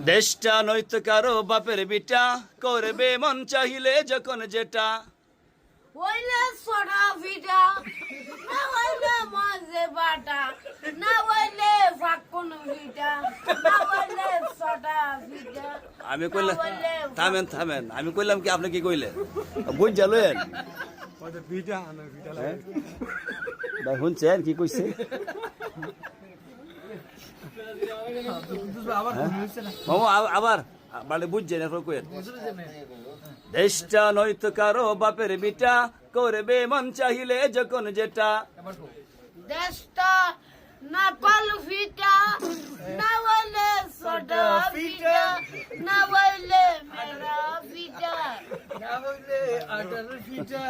দেশটা নয়তো কারো বাপের বিটা, করবে মন চাহিলে যখন যেটা। হইলে সোডা ভিটা, না হইলে মাঝে বাটা, না হইলে ফাঁকুন ভিটা, না হইলে সোডা ভিটা। আমি কইলাম থামেন থামেন, আমি কইলাম কি আপনি কি কইলেন বুঝ জালেন ভাই শুনছেন কি কইছে? মামা আবার মানে বুঝছেন এখন কইেন। দেশটা নয়তো কারো বাপের বিটা, করবে মন চাহিলে যখন যেটা। দেশটা না কল ভিটা, না হইলে সোডা ভিটা, না হইলে মেরা ভিটা, না হইলে 18 ফিটা।